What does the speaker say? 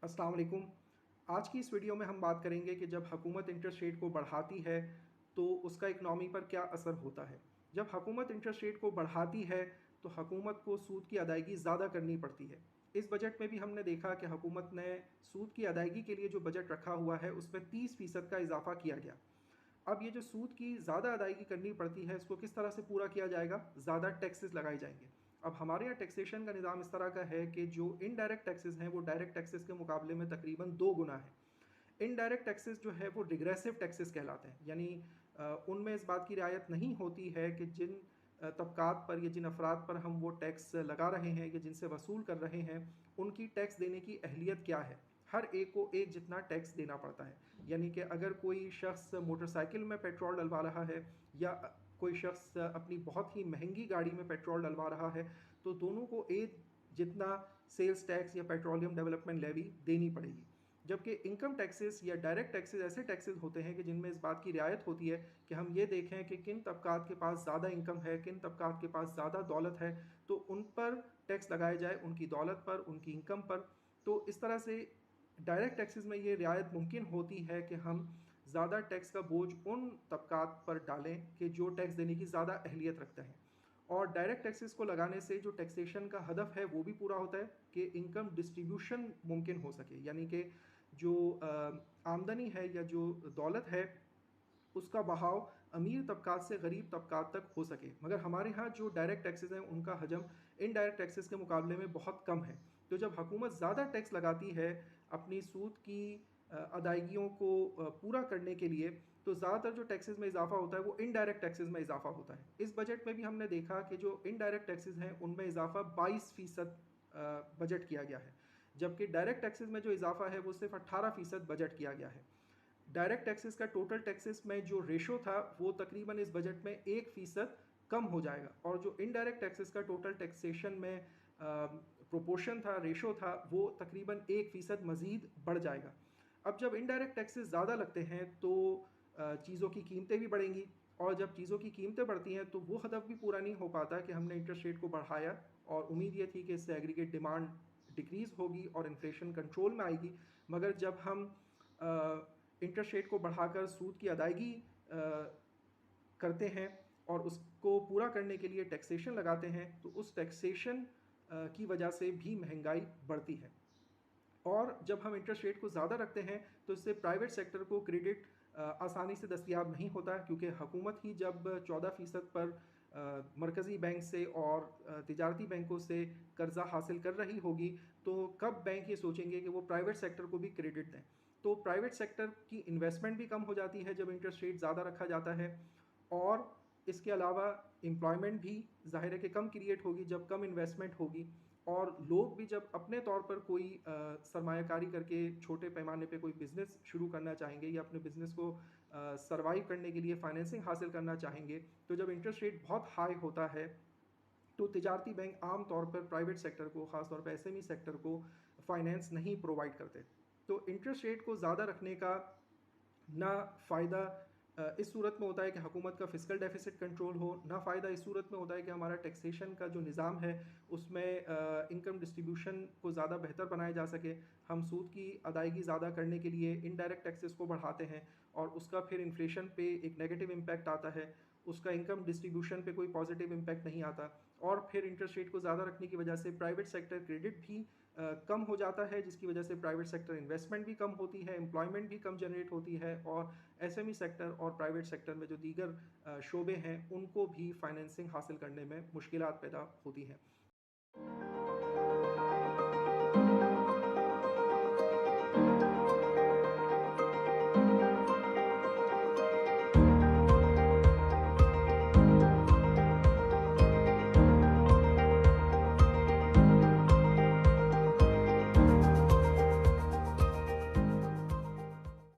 अस्सलाम वालेकुम। आज की इस वीडियो में हम बात करेंगे कि जब हुकूमत इंटरेस्ट रेट को बढ़ाती है तो उसका इकनॉमी पर क्या असर होता है। जब हुकूमत इंटरेस्ट रेट को बढ़ाती है तो हुकूमत को सूद की अदायगी ज़्यादा करनी पड़ती है। इस बजट में भी हमने देखा कि हुकूमत ने सूद की अदायगी के लिए जो बजट रखा हुआ है उसमें 30% का इजाफा किया गया। अब ये जो सूद की ज़्यादा अदायगी करनी पड़ती है इसको किस तरह से पूरा किया जाएगा? ज़्यादा टैक्सेस लगाए जाएंगे। अब हमारे यहाँ टैक्सेशन का निज़ाम इस तरह का है कि जो इनडायरेक्ट टैक्सेस हैं वो डायरेक्ट टैक्सेस के मुकाबले में तकरीबन 2 गुना है। इनडायरेक्ट टैक्सेस जो है वो रिग्रेसिव टैक्सेस कहलाते हैं, यानी उनमें इस बात की रियायत नहीं होती है कि जिन तबकात पर या जिन अफराद पर हम वो टैक्स लगा रहे हैं या जिनसे वसूल कर रहे हैं उनकी टैक्स देने की अहलियत क्या है। हर एक को एक जितना टैक्स देना पड़ता है। यानी कि अगर कोई शख्स मोटरसाइकिल में पेट्रोल डलवा रहा है या कोई शख्स अपनी बहुत ही महंगी गाड़ी में पेट्रोल डलवा रहा है तो दोनों को एक जितना सेल्स टैक्स या पेट्रोलियम डेवलपमेंट लेवी देनी पड़ेगी। जबकि इनकम टैक्सेस या डायरेक्ट टैक्सेस ऐसे टैक्सेस होते हैं कि जिनमें इस बात की रियायत होती है कि हम ये देखें कि किन तबकात के पास ज़्यादा इनकम है, किन तबकात के पास ज़्यादा दौलत है, तो उन पर टैक्स लगाया जाए, उनकी दौलत पर, उनकी इनकम पर। तो इस तरह से डायरेक्ट टैक्सेस में ये रियायत मुमकिन होती है कि हम ज़्यादा टैक्स का बोझ उन तबकात पर डालें कि जो टैक्स देने की ज़्यादा अहलियत रखते हैं। और डायरेक्ट टैक्सेस को लगाने से जो टैक्सेशन का हदफ है वो भी पूरा होता है कि इनकम डिस्ट्रीब्यूशन मुमकिन हो सके, यानी कि जो आमदनी है या जो दौलत है उसका बहाव अमीर तबकात से गरीब तबकात तक हो सके। मगर हमारे यहाँ जो डायरेक्ट टैक्सेस हैं उनका हजम इनडायरेक्ट टैक्सेस के मुकाबले में बहुत कम है। तो जब हुकूमत ज़्यादा टैक्स लगाती है अपनी सूद की अदायगियों को पूरा करने के लिए, तो ज़्यादातर जो टैक्सेस में इजाफा होता है वो इनडायरेक्ट टैक्सेस में इजाफा होता है। इस बजट में भी हमने देखा कि जो इनडायरेक्ट टैक्सेस हैं उनमें इजाफा 22% बजट किया गया है, जबकि डायरेक्ट टैक्सेस में जो इजाफा है वो सिर्फ 18% बजट किया गया है। डायरेक्ट टैक्सेस का टोटल टैक्सेस में जो रेशो था वो तकरीबन इस बजट में 1% कम हो जाएगा, और जो इनडायरेक्ट टैक्सेस का टोटल टैक्सेशन में प्रोपोर्शन था, रेशो था, वो तकरीबन 1% मज़ीद बढ़ जाएगा। अब जब इनडायरेक्ट टैक्सेस ज़्यादा लगते हैं तो चीज़ों की कीमतें भी बढ़ेंगी, और जब चीज़ों की कीमतें बढ़ती हैं तो वो हदफ भी पूरा नहीं हो पाता कि हमने इंटरेस्ट रेट को बढ़ाया और उम्मीद ये थी कि इससे एग्रीगेट डिमांड डिक्रीज़ होगी और इन्फ्लेशन कंट्रोल में आएगी। मगर जब हम इंटरेस्ट रेट को बढ़ाकर सूद की अदायगी करते हैं और उसको पूरा करने के लिए टैक्सेशन लगाते हैं तो उस टैक्सेशन की वजह से भी महंगाई बढ़ती है। और जब हम इंटरेस्ट रेट को ज़्यादा रखते हैं तो इससे प्राइवेट सेक्टर को क्रेडिट आसानी से दस्तयाब नहीं होता, क्योंकि हुकूमत ही जब 14% पर मरकज़ी बैंक से और तिजारती बैंकों से कर्ज़ा हासिल कर रही होगी तो कब बैंक ये सोचेंगे कि वो प्राइवेट सेक्टर को भी क्रेडिट दें। तो प्राइवेट सेक्टर की इन्वेस्टमेंट भी कम हो जाती है जब इंटरेस्ट रेट ज़्यादा रखा जाता है, और इसके अलावा एम्प्लॉयमेंट भी ज़ाहिर है कि कम क्रिएट होगी जब कम इन्वेस्टमेंट होगी। और लोग भी जब अपने तौर पर कोई सरमायाकारी करके छोटे पैमाने पे कोई बिज़नेस शुरू करना चाहेंगे या अपने बिज़नेस को सरवाइव करने के लिए फाइनेंसिंग हासिल करना चाहेंगे, तो जब इंटरेस्ट रेट बहुत हाई होता है तो तिजारती बैंक आम तौर पर प्राइवेट सेक्टर को, ख़ास तौर पर एसएमई सेक्टर को फाइनेंस नहीं प्रोवाइड करते। तो इंटरेस्ट रेट को ज़्यादा रखने का ना फ़ायदा इस सूरत में होता है कि हुकूमत का फ़िस्कल डेफिसिट कंट्रोल हो, ना फ़ायदा इस सूरत में होता है कि हमारा टैक्सेशन का जो निज़ाम है उसमें इनकम डिस्ट्रीब्यूशन को ज़्यादा बेहतर बनाया जा सके। हम सूद की अदायगी ज़्यादा करने के लिए इनडायरेक्ट टैक्सेस को बढ़ाते हैं और उसका फिर इन्फ्लेशन पे एक नेगेटिव इम्पैक्ट आता है, उसका इनकम डिस्ट्रीब्यूशन पे कोई पॉजिटिव इम्पैक्ट नहीं आता। और फिर इंटरेस्ट रेट को ज़्यादा रखने की वजह से प्राइवेट सेक्टर क्रेडिट भी कम हो जाता है, जिसकी वजह से प्राइवेट सेक्टर इन्वेस्टमेंट भी कम होती है, एम्प्लॉयमेंट भी कम जनरेट होती है, और एसएमई सेक्टर और प्राइवेट सेक्टर में जो दीगर शोबे हैं उनको भी फाइनेंसिंग हासिल करने में मुश्किलात पैदा होती हैं।